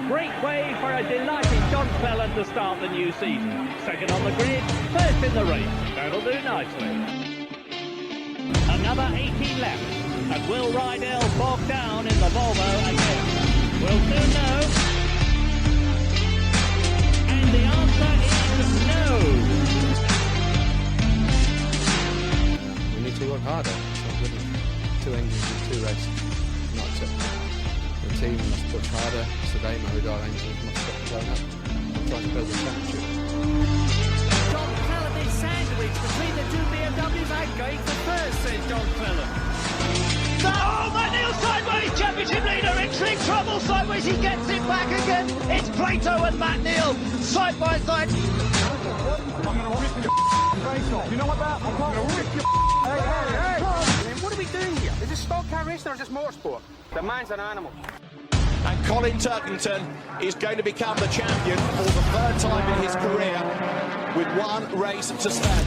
great way for a delighted John Cleland to start the new season. Second on the grid, first in the race. That'll do nicely. Another 18 left, and will Rydell bog down in the Volvo again? We'll soon know. And the answer is no. We need to work harder. It's not good enough. 2 engines and 2 races. Not acceptable. The team must push harder. Today, my regard engines must stop blowing up. I'm trying to build a championship. John Cleland is sandwiched between the 2 BMWs and going for first, says John Cleland. Oh, Matt sideways, championship leader in big trouble, sideways, he gets it back again. It's Plato and Matt Neal, side by side. I'm going to rip your face off. You know what that? I'm going to rip your Hey! What are we doing here? Is this stock car racing or is this motorsport? The man's an animal. And Colin Turkington is going to become the champion for the 3rd time in his career with 1 race to stand.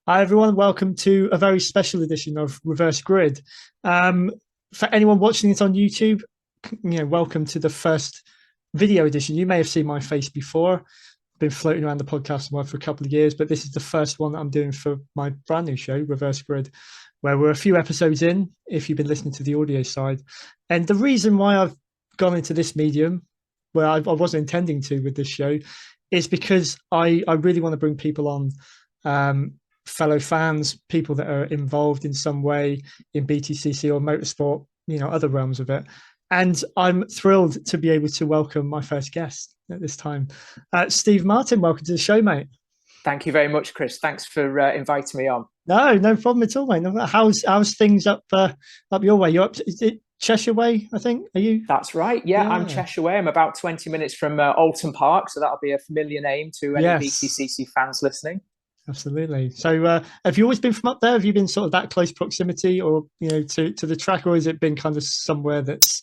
Hi everyone, welcome to a very special edition of Reverse Grid. For anyone watching it on YouTube, welcome to the first video edition. You may have seen my face before. I've been floating around the podcast world for a couple of years, but this is the first one that I'm doing for my brand new show, Reverse Grid, where we're a few episodes in, if you've been listening to the audio side. And the reason why I've gone into this medium, where I wasn't intending to with this show, is because I really want to bring people on, fellow fans, people that are involved in some way in BTCC or motorsport, other realms of it. And I'm thrilled to be able to welcome my first guest at this time. Steve Martin, welcome to the show, mate. Thank you very much, Chris. Thanks for inviting me on. No problem at all, mate. How's things up your way? You're up, is it Cheshire way, I think? Are you? That's right. Yeah, I'm Cheshire way. I'm about 20 minutes from Oulton Park, so that'll be a familiar name to any BTCC fans listening. Absolutely. So have you always been from up there? Have you been sort of that close proximity or, to the track, or has it been kind of somewhere that's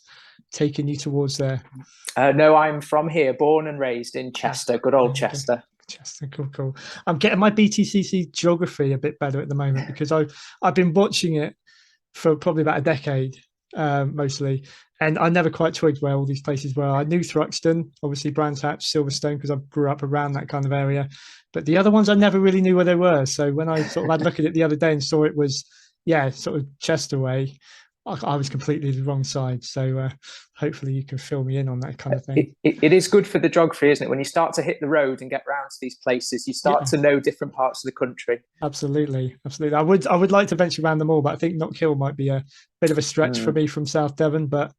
taken you towards there? No, I'm from here, born and raised in Chester, good old Chester. Chester, cool. I'm getting my BTCC geography a bit better at the moment because I've been watching it for probably about a decade, mostly. And I never quite twigged where all these places were. I knew Thruxton, obviously Brands Hatch, Silverstone, because I grew up around that kind of area. But the other ones, I never really knew where they were. So when I sort of had a look at it the other day and saw it was, sort of Chester way, I was completely the wrong side. So hopefully you can fill me in on that kind of thing. It is good for the geography, isn't it? When you start to hit the road and get round to these places, you start to know different parts of the country. Absolutely. I would like to venture around them all, but I think Knockhill might be a bit of a stretch for me from South Devon. But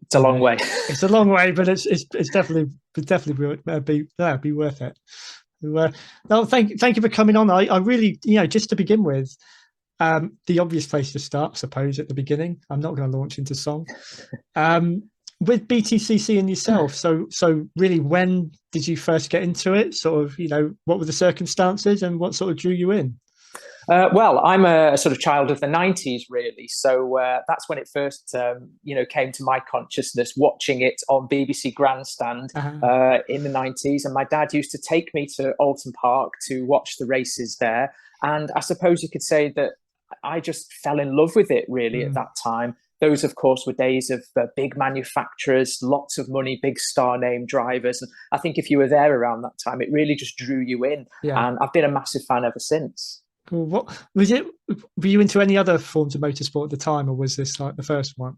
it's a long way. It's a long way, but it's definitely be worth it. No, thank you for coming on. I really, just to begin with, the obvious place to start, I suppose, at the beginning. I'm not going to launch into song. With BTCC and yourself, so really, when did you first get into it? Sort of, what were the circumstances and what sort of drew you in? Well, I'm a sort of child of the 90s, really. So that's when it first, came to my consciousness, watching it on BBC Grandstand in the 90s. And my dad used to take me to Oulton Park to watch the races there. And I suppose you could say that I just fell in love with it, really, at that time. Those, of course, were days of big manufacturers, lots of money, big star name drivers. And I think if you were there around that time, it really just drew you in. Yeah. And I've been a massive fan ever since. Cool. What was it? Were you into any other forms of motorsport at the time, or was this like the first one?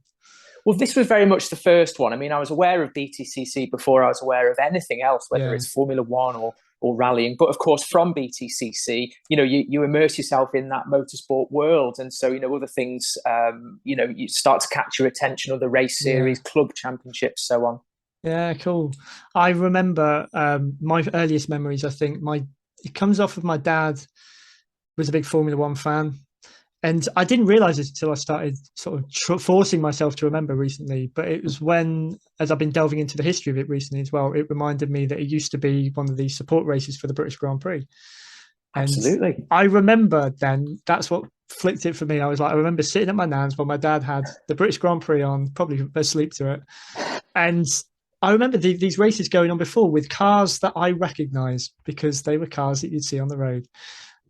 Well, this was very much the first one. I mean, I was aware of BTCC before I was aware of anything else, whether it's Formula One or rallying. But of course, from BTCC, you immerse yourself in that motorsport world. And so, other things, you start to catch your attention, other race series, club championships, so on. Yeah, cool. I remember my earliest memories, I think it comes off of my dad was a big Formula One fan. And I didn't realise this until I started sort of forcing myself to remember recently. But it was when, as I've been delving into the history of it recently as well, it reminded me that it used to be one of the support races for the British Grand Prix. And absolutely. I remember then, that's what flicked it for me. I remember sitting at my nan's while my dad had the British Grand Prix on, probably asleep to it. And I remember these races going on before with cars that I recognise because they were cars that you'd see on the road.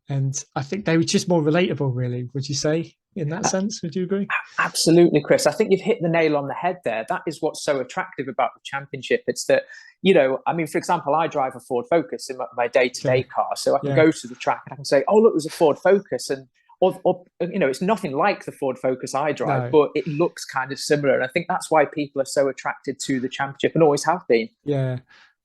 And I think they were just more relatable, really. Would you say, in that sense? Would you agree? Absolutely, Chris. I think you've hit the nail on the head there. That is what's so attractive about the championship. It's that, I mean, for example, I drive a Ford Focus in my day-to-day car. So I can go to the track and I can say, oh, look, there's a Ford Focus. And, or it's nothing like the Ford Focus I drive, but it looks kind of similar. And I think that's why people are so attracted to the championship and always have been. Yeah.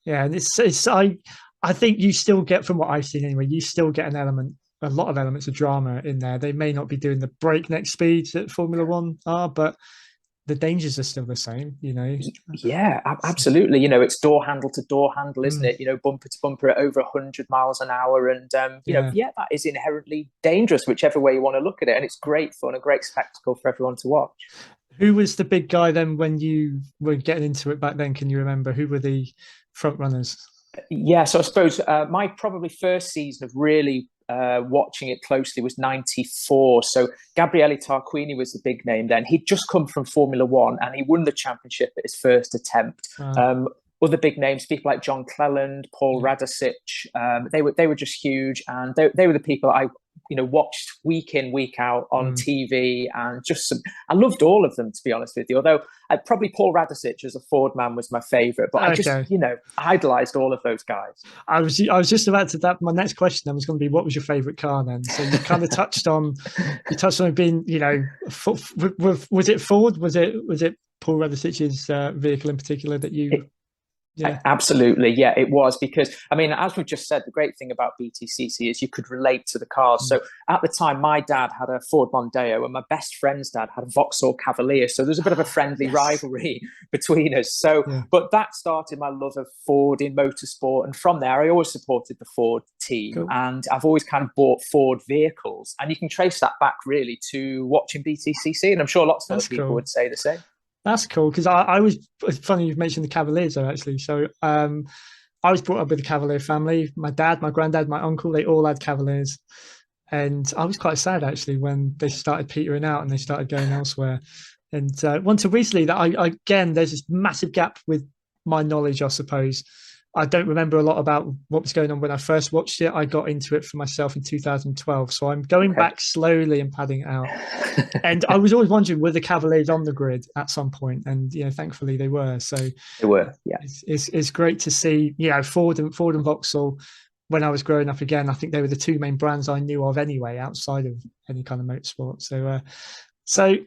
Yeah. And I think you still get, from what I've seen anyway, you still get a lot of elements of drama in there. They may not be doing the breakneck speeds that Formula One are, but the dangers are still the same, Yeah, absolutely. It's door handle to door handle, isn't it? Bumper to bumper at over 100 miles an hour. And, that is inherently dangerous, whichever way you want to look at it. And it's great fun, a great spectacle for everyone to watch. Who was the big guy then when you were getting into it back then? Can you remember who were the front runners? Yeah, so I suppose my probably first season of really watching it closely was 94. So Gabriele Tarquini was the big name then. He'd just come from Formula One and he won the championship at his first attempt. Other big names, people like John Cleland, Paul Radicic, they were just huge, and they were the people I watched week in, week out on TV, and I loved all of them, to be honest with you. Although probably Paul Radicic as a Ford man was my favourite, but I just idolised all of those guys. I was just about to my next question then was going to be, what was your favourite car then? So you kind of touched on it being, was it Ford? Was it Paul Radicic's vehicle in particular that you? Yeah. Absolutely. Yeah, it was, because, I mean, as we've just said, the great thing about BTCC is you could relate to the cars. So at the time, my dad had a Ford Mondeo and my best friend's dad had a Vauxhall Cavalier. So there's a bit of a friendly rivalry between us. So, but that started my love of Ford in motorsport. And from there, I always supported the Ford team. And I've always kind of bought Ford vehicles. And you can trace that back really to watching BTCC. And I'm sure lots of other people would say the same. That's cool, because I was, it's funny you've mentioned the Cavaliers though, actually. So I was brought up with a Cavalier family. My dad, my granddad, my uncle, they all had Cavaliers. And I was quite sad actually when they started petering out and they started going elsewhere. And until recently that again, there's this massive gap with my knowledge, I suppose. I don't remember a lot about what was going on when I first watched it. I got into it for myself in 2012. So I'm going back slowly and padding it out. And I was always wondering, were the Cavaliers on the grid at some point? And, thankfully they were. So they were, yeah. It's great to see, Ford and Vauxhall. When I was growing up again, I think they were the two main brands I knew of anyway, outside of any kind of motorsport. So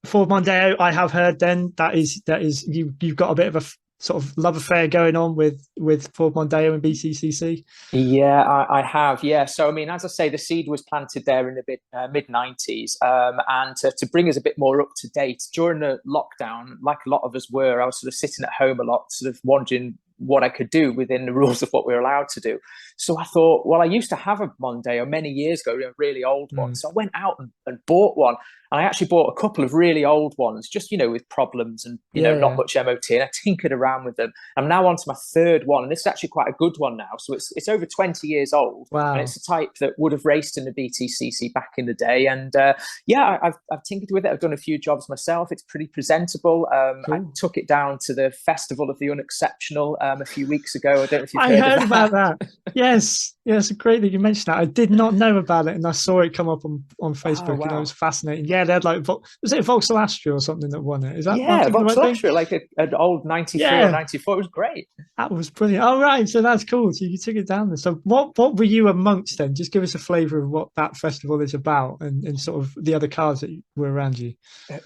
Ford Mondeo, I have heard then that is you've got a bit of a sort of love affair going on with Ford Mondeo and BTCC? Yeah, I have. Yeah. So, I mean, as I say, the seed was planted there in the mid-90s. And to bring us a bit more up to date, during the lockdown, like a lot of us were, I was sort of sitting at home a lot, sort of wondering what I could do within the rules of what we were allowed to do. So I thought, well, I used to have a Mondeo many years ago, a really old one. So I went out and bought one. And I actually bought a couple of really old ones, just, with problems and, not much MOT. And I tinkered around with them. I'm now on to my third one. And this is actually quite a good one now. So it's over 20 years old. Wow. And it's a type that would have raced in the BTCC back in the day. And I've tinkered with it. I've done a few jobs myself. It's pretty presentable. Cool. I took it down to the Festival of the Unexceptional a few weeks ago. I don't know if you've heard of about that. Yes, great that you mentioned that. I did not know about it, and I saw it come up on Facebook. Wow. And it was fascinating. Yeah, they had was it Vauxhall Astra or something that won it? Is that Vauxhall Astra, like an old 93 or 94. It was great. That was brilliant. Oh, right, so that's cool. So you took it down there. So what were you amongst then? Just give us a flavour of what that festival is about and sort of the other cars that were around you.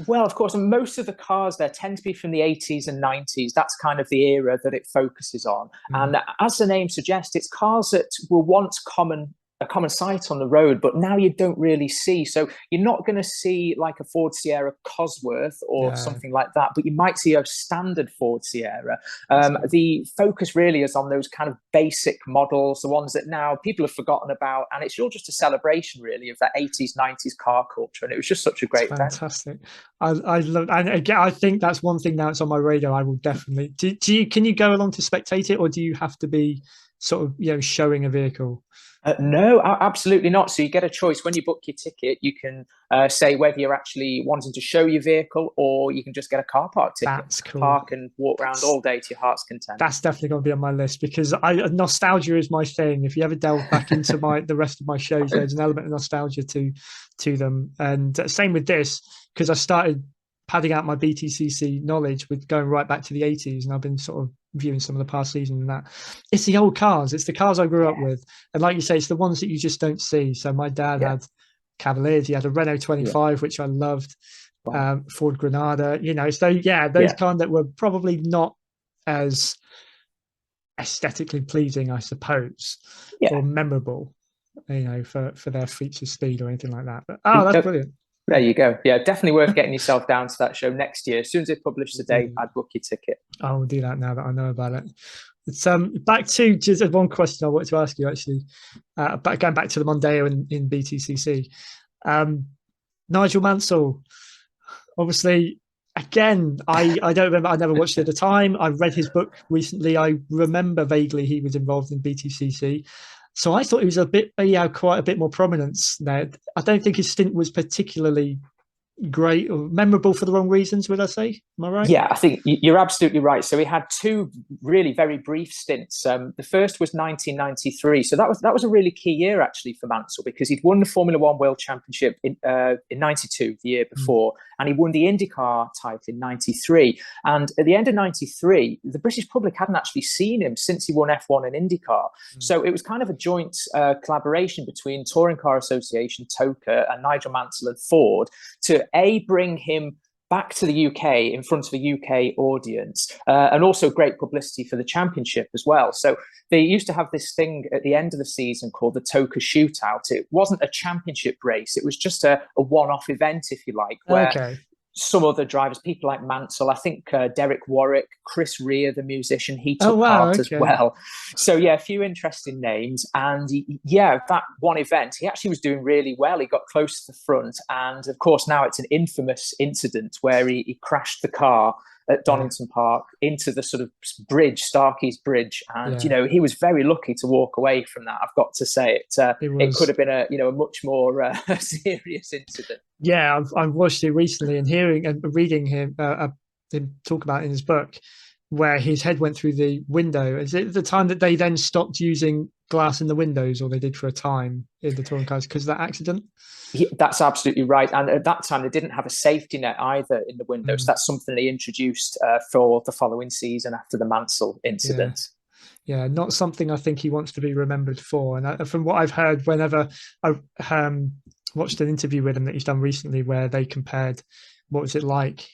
Well, of course, and most of the cars there tend to be from the 80s and 90s. That's kind of the era that it focuses on. And as the name suggests, it's cars that were once a common sight on the road, but now you don't really see. So you're not going to see like a Ford Sierra Cosworth or something like that, but you might see a standard Ford Sierra. The focus really is on those kind of basic models, the ones that now people have forgotten about, and it's all just a celebration really of that 80s, 90s car culture, and it was just such a great event. Fantastic. I love, and again, I think that's one thing now it's on my radar. I will definitely. Can you go along to spectate it, or do you have to be sort of showing a vehicle? No, absolutely not. So you get a choice when you book your ticket. You can say whether you're actually wanting to show your vehicle, or you can just get a car park ticket. That's cool. Park and walk around all day to your heart's content. That's definitely going to be on my list, because nostalgia is my thing. If you ever delve back into the rest of my shows, there's an element of nostalgia to them. And same with this, because I started padding out my BTCC knowledge with going right back to the 80s, and I've been sort of viewing some of the past seasons and that. It's the old cars. It's the cars I grew up with. And like you say, it's the ones that you just don't see. So my dad had Cavaliers. He had a Renault 25, which I loved. Wow. Ford Granada, so those kind that were probably not as aesthetically pleasing, I suppose, or memorable, for their feature speed or anything like that. But that's brilliant. There you go. Yeah, definitely worth getting yourself down to that show next year. As soon as it's published today, I'd book your ticket. I will do that now that I know about it. It's back to just one question I wanted to ask you, actually, going back to the Mondeo in BTCC. Nigel Mansell, obviously, again, I don't remember. I never watched it at the time. I read his book recently. I remember vaguely he was involved in BTCC. So I thought he was quite a bit more prominence there. I don't think his stint was particularly great or memorable for the wrong reasons, would I say? Am I right? Yeah, I think you're absolutely right. So he had two really very brief stints. The first was 1993. So that was a really key year actually for Mansell, because he'd won the Formula One World Championship in 92, the year before, and he won the IndyCar title in 93. And at the end of 93, the British public hadn't actually seen him since he won F1 and IndyCar. So it was kind of a joint collaboration between Touring Car Association, TOCA, and Nigel Mansell and Ford to bring him back to the UK in front of a UK audience, and also great publicity for the championship as well. So they used to have this thing at the end of the season called the TOCA Shootout. It wasn't a championship race. It was just a one-off event, if you like, where some other drivers, people like Mansell, I think Derek Warwick, Chris Rea, the musician, he took part as well. So a few interesting names. And that one event, he actually was doing really well. He got close to the front. And of course, now it's an infamous incident where he crashed the car at Oulton Park into the sort of bridge, Starkey's Bridge. And, he was very lucky to walk away from that. I've got to say it could have been a much more serious incident. Yeah, I've watched it recently, and hearing and reading him talk about it in his book, where his head went through the window. Is it the time that they then stopped using glass in the windows, or they did for a time in the touring cars because of that accident? That's absolutely right. And at that time, they didn't have a safety net either in the windows. That's something they introduced for the following season after the Mansell incident. Yeah, not something I think he wants to be remembered for. And from what I've heard, whenever I watched an interview with him that he's done recently, where they compared what was it like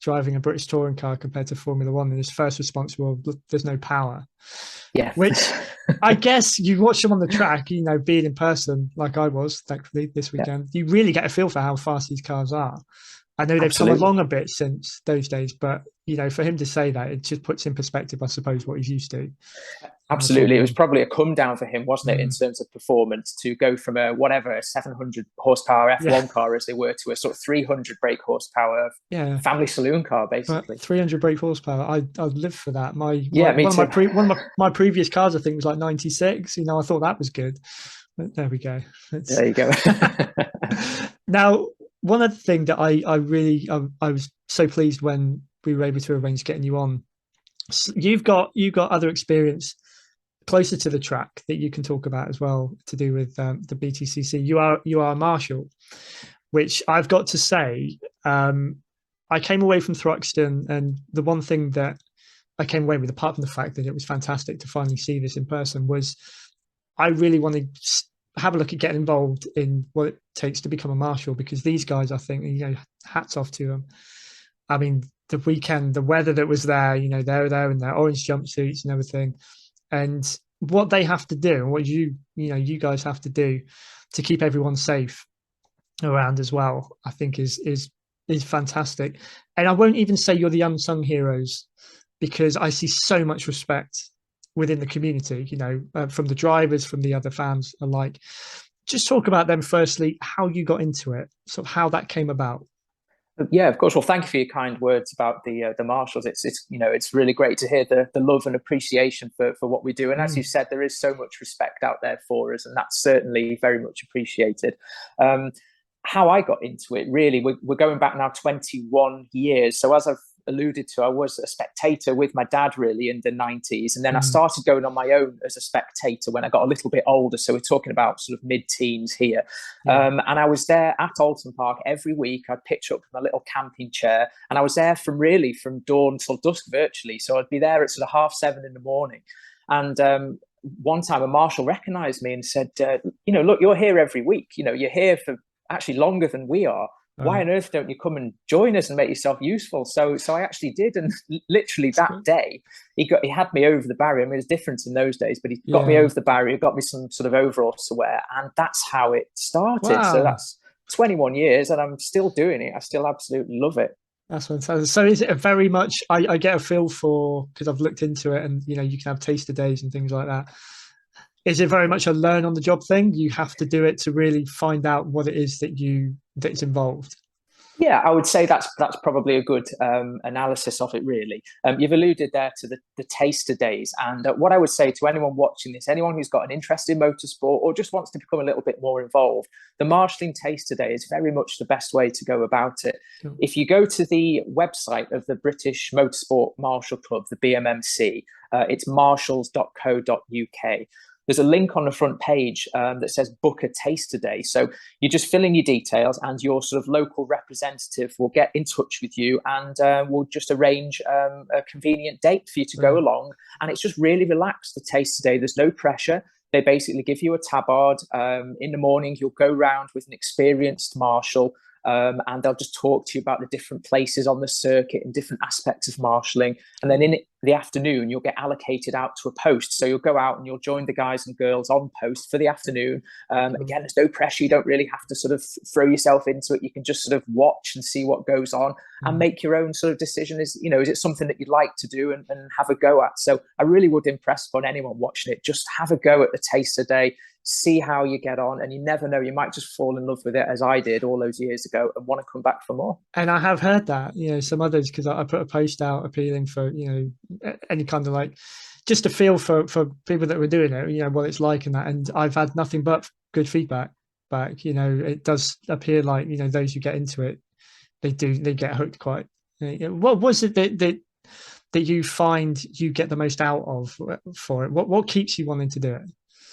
driving a British touring car compared to Formula One, and his first response was, "There's no power." Yeah, which I guess you watch them on the track, being in person like I was, thankfully, this weekend, you really get a feel for how fast these cars are. I know they've come along a bit since those days, but for him to say that, it just puts in perspective, I suppose, what he's used to. Absolutely. It was probably a come down for him, wasn't it, in terms of performance, to go from a 700 horsepower F1 car as they were, to a sort of 300 brake horsepower family saloon car, basically. But 300 brake horsepower, I'd live for that. Me too. One of my previous cars, I think, was like 96. I thought that was good. But there we go. There you go. Now, one other thing that I was so pleased when we were able to arrange getting you on. So you've got other experience closer to the track that you can talk about as well, to do with the BTCC. You are a marshal, which I've got to say, I came away from Thruxton, and the one thing that I came away with, apart from the fact that it was fantastic to finally see this in person, was I really want to have a look at getting involved in what it takes to become a marshal, because these guys, I think, hats off to them. I mean, the weekend, the weather that was there, they were there in their orange jumpsuits and everything, and what they have to do, and what you guys have to do to keep everyone safe around as well, I think is fantastic. And I won't even say you're the unsung heroes, because I see so much respect within the community, from the drivers, from the other fans alike. Just talk about them firstly, how you got into it, sort of how that came about. Yeah, of course. Well, thank you for your kind words about the marshals. It's it's really great to hear the love and appreciation for what we do. And as you said, there is so much respect out there for us, and that's certainly very much appreciated. How I got into it, really, we're going back now 21 years. So as I've alluded to, I was a spectator with my dad really in the 90s, and then I started going on my own as a spectator when I got a little bit older. So we're talking about sort of mid-teens here. And I was there at Oulton Park every week. I'd pitch up my little camping chair, and I was there from dawn till dusk virtually. So I'd be there at sort of 7:30 in the morning. And one time a marshal recognized me and said, look, you're here every week. You're here for actually longer than we are. Why on earth don't you come and join us and make yourself useful? So I actually did, and literally that day he had me over the barrier. I mean, it was different in those days, but he got me over the barrier, got me some sort of overalls to wear, and that's how it started. Wow. So that's 21 years, and I'm still doing it. I still absolutely love it. That's fantastic. So is it a very much? I get a feel for, because I've looked into it, and you can have taster days and things like that. Is it very much a learn on the job thing? You have to do it to really find out what it is that's involved. Yeah, I would say that's probably a good analysis of it, really. You've alluded there to the taster days. And what I would say to anyone watching this, anyone who's got an interest in motorsport or just wants to become a little bit more involved, the marshalling taster day is very much the best way to go about it. Sure. If you go to the website of the British Motorsport Marshal Club, the BMMC, it's marshals.co.uk. There's a link on the front page that says book a taster day. So you just fill in your details, and your sort of local representative will get in touch with you, and we'll just arrange a convenient date for you to go along. And it's just really relaxed, the taster day. There's no pressure. They basically give you a tabard. In the morning, you'll go round with an experienced marshal, and they'll just talk to you about the different places on the circuit and different aspects of marshalling. And then in the afternoon, you'll get allocated out to a post. So you'll go out and you'll join the guys and girls on post for the afternoon. Again, there's no pressure. You don't really have to sort of throw yourself into it. You can just sort of watch and see what goes on and make your own sort of decision. Is it something that you'd like to do and have a go at? So I really would impress upon anyone watching it. Just have a go at the taster day. See how you get on, and you never know, you might just fall in love with it, as I did all those years ago, and want to come back for more. And I have heard that, some others, because I put a post out appealing for, any kind of just a feel for people that were doing it, what it's like and that. And I've had nothing but good feedback back. It does appear like, those who get into it, they get hooked quite. What was it that you find you get the most out of for it? What keeps you wanting to do it?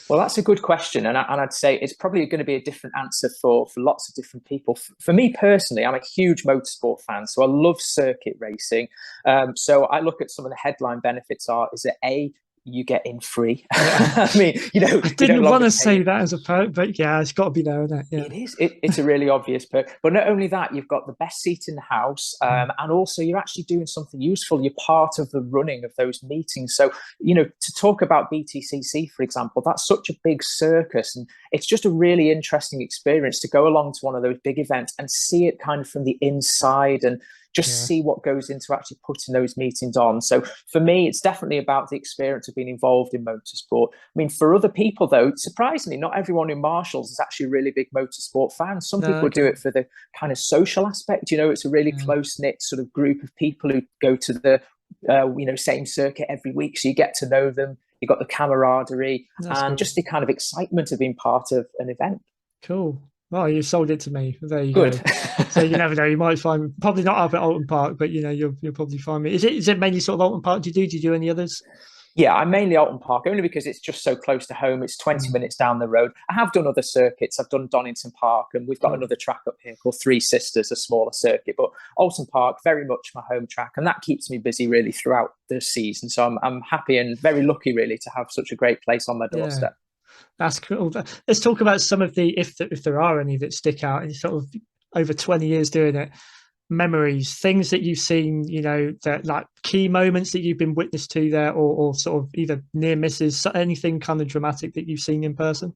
Well, that's a good question. And I'd say it's probably going to be a different answer for lots of different people. For me personally, I'm a huge motorsport fan. So I love circuit racing. So I look at some of the headline benefits is that you get in free. I mean, I didn't want to say that as a perk, but yeah, it's got to be there, isn't it? Yeah. It is. It's a really obvious perk. But not only that, you've got the best seat in the house, and also you're actually doing something useful. You're part of the running of those meetings. So, to talk about BTCC, for example, that's such a big circus, and it's just a really interesting experience to go along to one of those big events and see it kind of from the inside and just see what goes into actually putting those meetings on. So for me, it's definitely about the experience of being involved in motorsport. I mean, for other people, though, surprisingly, not everyone who marshals is actually a really big motorsport fan. Some people do it for the kind of social aspect. It's a really close-knit sort of group of people who go to the same circuit every week. So you get to know them. You've got the camaraderie and just the kind of excitement of being part of an event. Cool. Well, you sold it to me. There you go. So you never know. You might find, probably not up at Oulton Park, but you'll probably find me. Is it mainly sort of Oulton Park? Do you do any others? Yeah, I'm mainly Oulton Park, only because it's just so close to home. It's 20 minutes down the road. I have done other circuits. I've done Donington Park, and we've got another track up here called Three Sisters, a smaller circuit. But Oulton Park, very much my home track, and that keeps me busy really throughout the season. So I'm happy and very lucky really to have such a great place on my doorstep. That's cool. Let's talk about some of the, if there are any that stick out in sort of over 20 years doing it, memories, things that you've seen, that like key moments that you've been witness to there, or sort of either near misses, anything kind of dramatic that you've seen in person.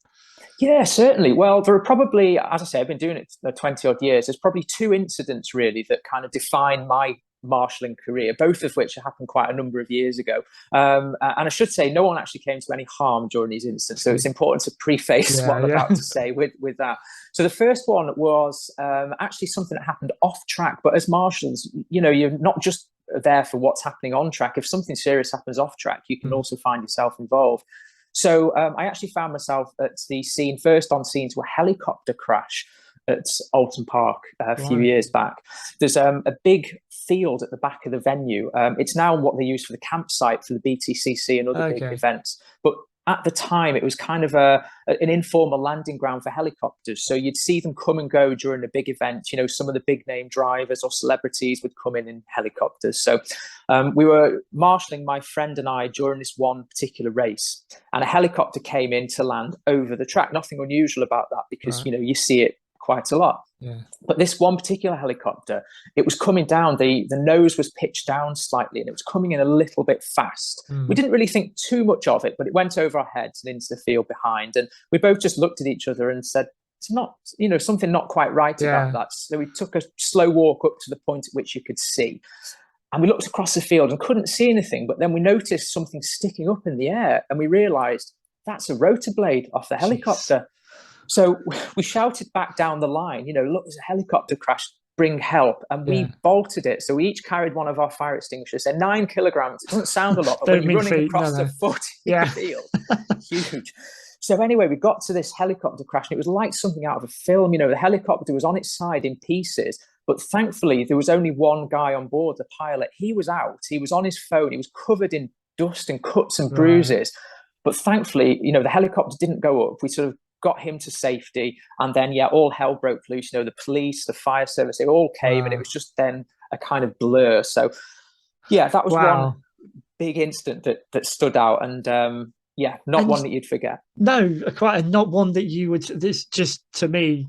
Yeah, certainly. Well, there are probably, as I say, I've been doing it 20 odd years. There's probably two incidents really that kind of define my marshalling career, both of which happened quite a number of years ago. And I should say, no one actually came to any harm during these incidents. So it's important to preface what I'm about to say with that. So the first one was actually something that happened off track. But as marshals, you know, you're not just there for what's happening on track. If something serious happens off track, you can also find yourself involved. So I actually found myself at the scene, first on scene to a helicopter crash at Oulton Park a few years back. There's a big field at the back of the venue. It's now what they use for the campsite for the BTCC and other big events. But at the time, it was kind of an informal landing ground for helicopters. So you'd see them come and go during a big event. You know, some of the big name drivers or celebrities would come in helicopters. So we were marshalling, my friend and I, during this one particular race, and a helicopter came in to land over the track. Nothing unusual about that because, you know, you see it quite a lot. But this one particular helicopter, it was coming down, the nose was pitched down slightly and it was coming in a little bit fast. We didn't really think too much of it, but it went over our heads and into the field behind, and we both just looked at each other and said, it's not, you know, something not quite right about that. So we took a slow walk up to the point at which you could see, and we looked across the field and couldn't see anything, but then we noticed something sticking up in the air and we realized that's a rotor blade off the helicopter. So we shouted back down the line, you know, look, there's a helicopter crash, bring help. And we bolted it. So we each carried one of our fire extinguishers. They're 9 kilograms. It doesn't sound a lot, but when you're running across the 40 field, huge. So anyway, we got to this helicopter crash and it was like something out of a film. You know, the helicopter was on its side in pieces, but thankfully there was only one guy on board, the pilot. He was out. He was on his phone. He was covered in dust and cuts and bruises. But thankfully, you know, the helicopter didn't go up. We sort of got him to safety, and then all hell broke loose. You know, the police, the fire service, they all came, and it was just then a kind of blur. So that was one big incident that stood out, and not one that you'd forget. No, quite not one that you would. This just, to me,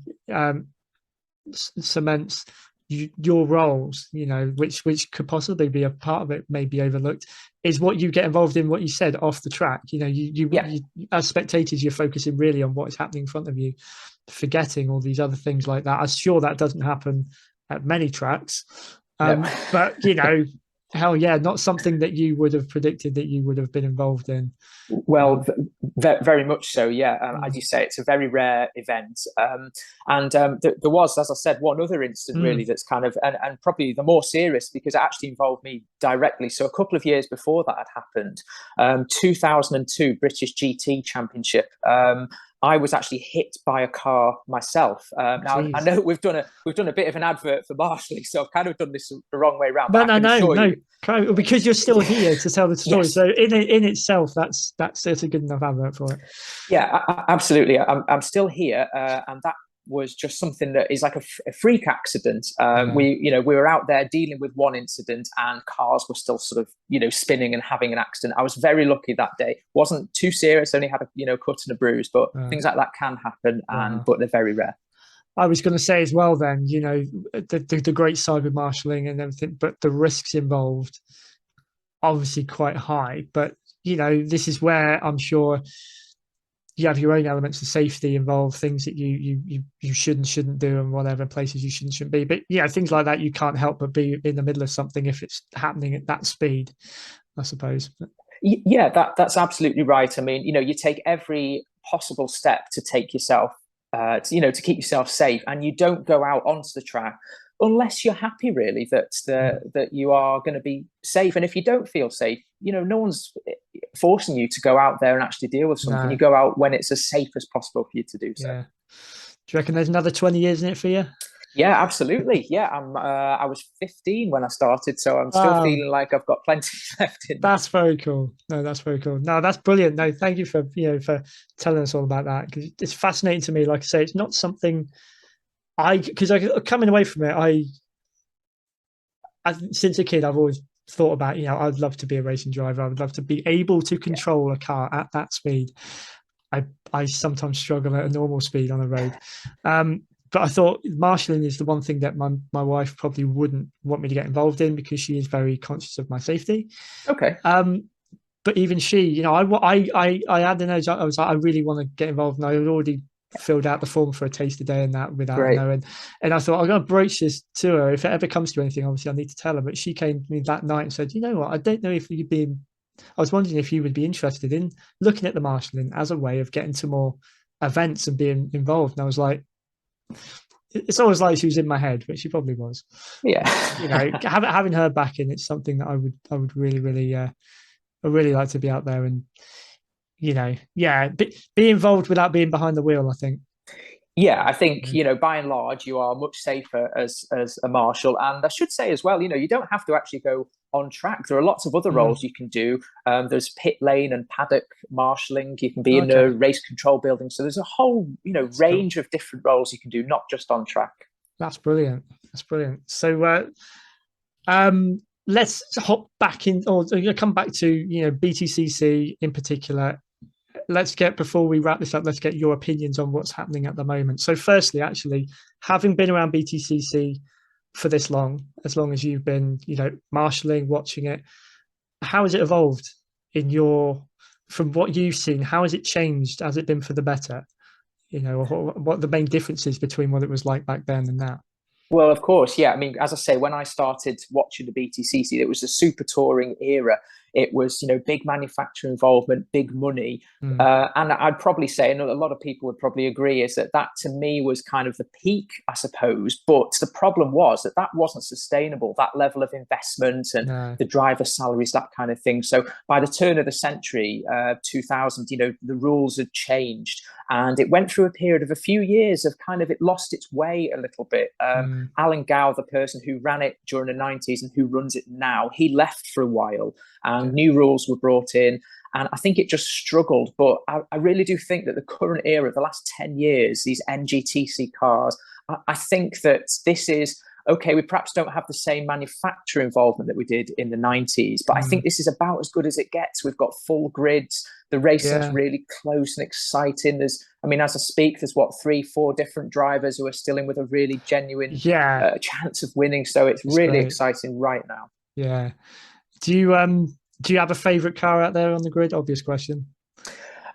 cements your roles, you know, which could possibly be a part of it, maybe overlooked, is what you get involved in, what you said, off the track. You know, you as spectators, you're focusing really on what is happening in front of you, forgetting all these other things like that. I'm sure that doesn't happen at many tracks, but you know, hell yeah, not something that you would have predicted that you would have been involved in. Well, very much so, as you say, it's a very rare event. There was, as I said, one other incident really that's kind of, and probably the more serious because it actually involved me directly. So a couple of years before that had happened, 2002 British GT Championship, I was actually hit by a car myself. Now I know we've done a bit of an advert for marshalling, so I've kind of done this the wrong way around. But no, because you're still here to tell the story. So in itself, that's a good enough advert for it. Yeah, absolutely. I'm still here, and that was just something that is like a freak accident. We were out there dealing with one incident and cars were still sort of, you know, spinning and having an accident. I was very lucky that day. Wasn't too serious, only had a cut and a bruise, but things like that can happen, but they're very rare. I was going to say as well then, you know, the great side with marshalling and everything, but the risks involved obviously quite high. But, you know, this is where I'm sure you have your own elements of safety involved, things that you shouldn't do, and whatever places you shouldn't be. But yeah, things like that you can't help but be in the middle of something if it's happening at that speed, I suppose. Yeah, that's absolutely right. I mean, you know, you take every possible step to take yourself, to keep yourself safe, and you don't go out onto the track unless you're happy really that you are going to be safe. And if you don't feel safe, you know, no one's forcing you to go out there and actually deal with something. You go out when it's as safe as possible for you to do so. Do you reckon there's another 20 years in it for you? Yeah, absolutely. Yeah, I was 15 when I started, so I'm still feeling like I've got plenty left in. That's very cool. No, that's very cool. No, that's brilliant. No, thank you for telling us all about that, because it's fascinating to me. Like I say, it's not something because coming away from it, I since a kid I've always thought about, you know, I'd love to be a racing driver. I would love to be able to control a car at that speed. I sometimes struggle at a normal speed on the road. But I thought marshalling is the one thing that my wife probably wouldn't want me to get involved in, because she is very conscious of my safety. Okay. But even she, you know, I had an urge. I was like, I really want to get involved, and I had already filled out the form for a taster day and that without Great. knowing. And I thought, I'm going to broach this to her. If it ever comes to anything, obviously I need to tell her. But she came to me that night and said, you know what, I don't know if you'd be, I was wondering if you would be interested in looking at the marshalling as a way of getting to more events and being involved. And I was like, it's always like she was in my head, but she probably was. Yeah. You know, having her back in, it's something that I would really, really, I really like to be out there and, you know, be involved without being behind the wheel, I think. Yeah, I think, you know, by and large, you are much safer as a marshal. And I should say as well, you know, you don't have to actually go on track. There are lots of other roles you can do. There's pit lane and paddock marshalling. You can be in the race control building. So there's a whole, you know, range of different roles you can do, not just on track. That's brilliant. That's brilliant. So let's hop back in, or come back to, you know, BTCC in particular. Let's get, before we wrap this up, let's get your opinions on what's happening at the moment. So firstly, actually, having been around BTCC for this long, as long as you've been, you know, marshalling, watching it, how has it evolved in from what you've seen? How has it changed? Has it been for the better? You know, what are the main differences between what it was like back then and now? Well, of course, yeah. I mean, as I say, when I started watching the BTCC, it was the super touring era. It was, you know, big manufacturer involvement, big money. And I'd probably say, and a lot of people would probably agree, is that to me was kind of the peak, I suppose. But the problem was that wasn't sustainable, that level of investment and the driver salaries, that kind of thing. So by the turn of the century, 2000, you know, the rules had changed. And it went through a period of a few years of kind of, it lost its way a little bit. Alan Gow, the person who ran it during the 90s and who runs it now, he left for a while and new rules were brought in. And I think it just struggled. But I really do think that the current era, the last 10 years, these NGTC cars, I think that this is, okay, we perhaps don't have the same manufacturer involvement that we did in the 90s, but I think this is about as good as it gets. We've got full grids. The racing's really close and exciting. As I speak, there's 3-4 different drivers who are still in with a really genuine chance of winning. So it's really exciting right now. Yeah. Do you have a favorite car out there on the grid? Obvious question.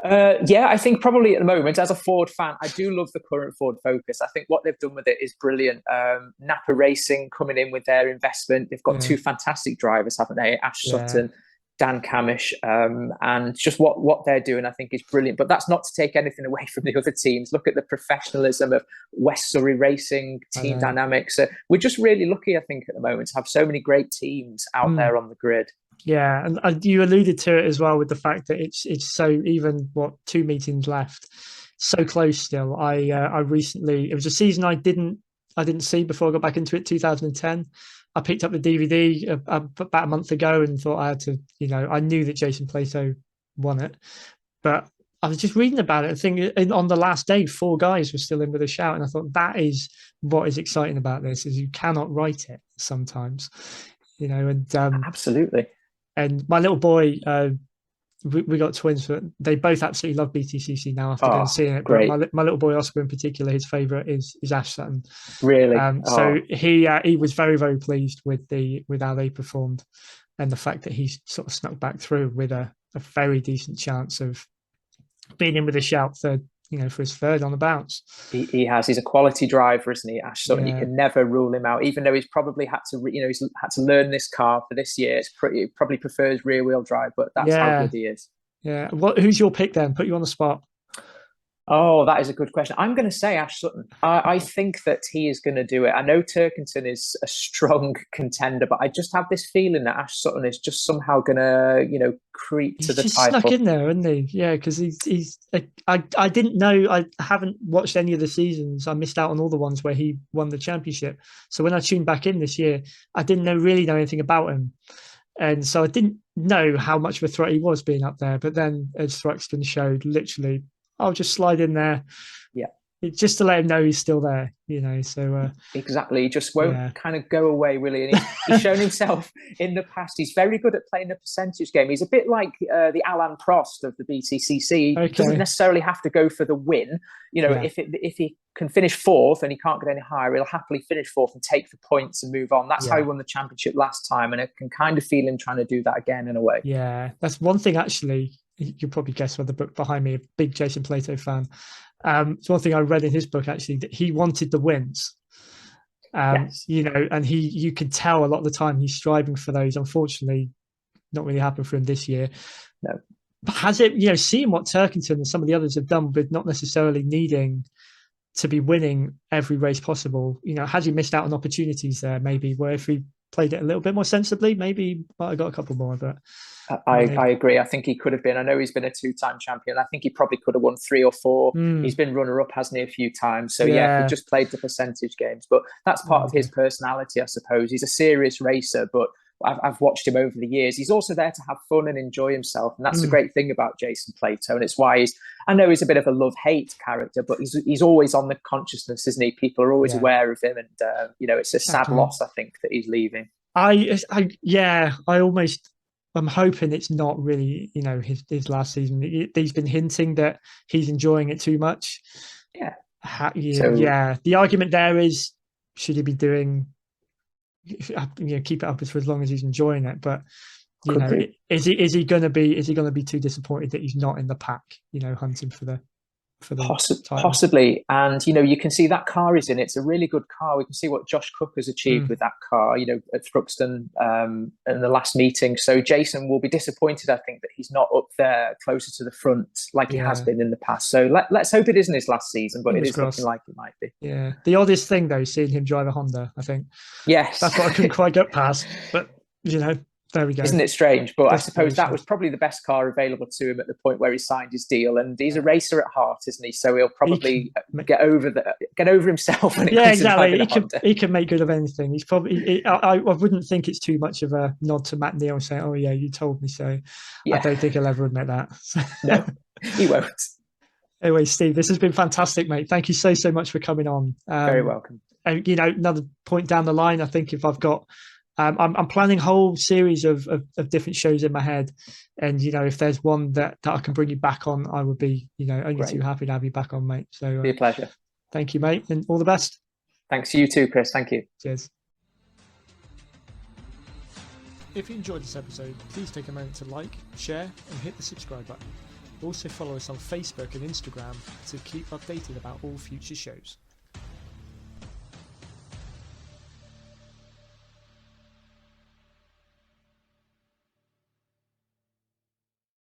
Yeah, I think probably at the moment, as a Ford fan, I do love the current Ford Focus. I think what they've done with it is brilliant. Napa Racing coming in with their investment. They've got two fantastic drivers, haven't they? Ash Sutton, Dan Camish, and just what they're doing, I think, is brilliant. But that's not to take anything away from the other teams. Look at the professionalism of West Surrey Racing, Team Dynamics. We're just really lucky, I think, at the moment to have so many great teams out there on the grid. Yeah, and you alluded to it as well with the fact that it's so, even 2 meetings left, so close still. I recently, it was a season I didn't see before I got back into it, 2010. I picked up the DVD about a month ago and thought I had to, you know, I knew that Jason Plato won it, but I was just reading about it and thinking, on the last day, 4 guys were still in with a shout, and I thought that is what is exciting about this, is you cannot write it sometimes, you know. And absolutely. And my little boy, we got twins, but they both absolutely love BTCC now after going seeing it. Great. But my little boy Oscar in particular, his favourite is Ash Sutton. Really? So he was very, very pleased with how they performed, and the fact that he's sort of snuck back through with a very decent chance of being in with a shout third, you know, for his third on the bounce. He has. He's a quality driver, isn't he, Ash Sutton? You can never rule him out, even though he's probably had to, he's had to learn this car for this year. He probably prefers rear wheel drive, but that's how good he is. Yeah. Who's your pick then? Put you on the spot. Oh, that is a good question. I'm going to say Ash Sutton. I think that he is going to do it. I know Turkington is a strong contender, but I just have this feeling that Ash Sutton is just somehow going to, creep to the title. He's snuck in there, isn't he? Yeah, because I didn't know. I haven't watched any of the seasons. I missed out on all the ones where he won the championship. So when I tuned back in this year, I didn't really know anything about him. And so I didn't know how much of a threat he was being up there. But then, as Thruxton showed, literally, I'll just slide in there. Yeah. Just to let him know he's still there, so... exactly. He just won't kind of go away, really. And he's shown himself in the past. He's very good at playing the percentage game. He's a bit like the Alain Prost of the BTCC. He doesn't necessarily have to go for the win. If he can finish fourth and he can't get any higher, he'll happily finish fourth and take the points and move on. That's how he won the championship last time. And I can kind of feel him trying to do that again in a way. Yeah, that's one thing, actually. You'll probably guess by the book behind me, a big Jason Plato fan. It's one thing I read in his book, actually, that he wanted the wins. Yes. You know, and you could tell a lot of the time he's striving for those. Unfortunately, not really happened for him this year. No. But has it, you know, seeing what Turkington and some of the others have done, but not necessarily needing to be winning every race possible, you know, has he missed out on opportunities there? Maybe where if he played it a little bit more sensibly, maybe he might have got a couple more. But I agree. I think he could have been. I know he's been a 2-time champion. I think he probably could have won 3 or 4. He's been runner-up, hasn't he, a few times? So yeah, he just played the percentage games. But that's part of his personality, I suppose. He's a serious racer, but I've watched him over the years. He's also there to have fun and enjoy himself, and that's the great thing about Jason Plato. And it's why I know he's a bit of a love-hate character, but he's always on the consciousness, isn't he? People are always aware of him, and you know, it's a sad loss, I think, that he's leaving. I'm hoping it's not really, you know, his last season. He's been hinting that he's enjoying it too much. Yeah. The argument there is, should he be doing, you know, keep it up for as long as he's enjoying it? But you know, is he going to be too disappointed that he's not in the pack? You know, hunting for the possibly. And you know, you can see that car is in. It's a really good car. We can see what Josh Cook has achieved with that car, you know, at Thruxton in the last meeting. So Jason will be disappointed, I think, that he's not up there closer to the front like he has been in the past. So let's hope it isn't his last season, but it is looking like it might be. Yeah, the oddest thing though is seeing him drive a Honda, I think. Yes, that's what I couldn't quite get past, but you know, there we go. Isn't it strange? But I suppose that was probably the best car available to him at the point where he signed his deal. And he's a racer at heart, isn't he? So he'll probably get over himself. When it comes exactly. He can make good of anything. He's probably. I wouldn't think it's too much of a nod to Matt Neal saying, "Oh yeah, you told me so." Yeah. I don't think he'll ever admit that. No, he won't. Anyway, Steve, this has been fantastic, mate. Thank you so much for coming on. Very welcome. And you know, another point down the line, I think if I've got. I'm planning a whole series of different shows in my head, and you know, if there's one that I can bring you back on, I would be, you know, only too happy to have you back on, mate. So it'll be a pleasure. Thank you, mate, and all the best. Thanks, you too, Chris. Thank you. Cheers. If you enjoyed this episode, please take a moment to like, share, and hit the subscribe button. Also follow us on Facebook and Instagram to keep updated about all future shows.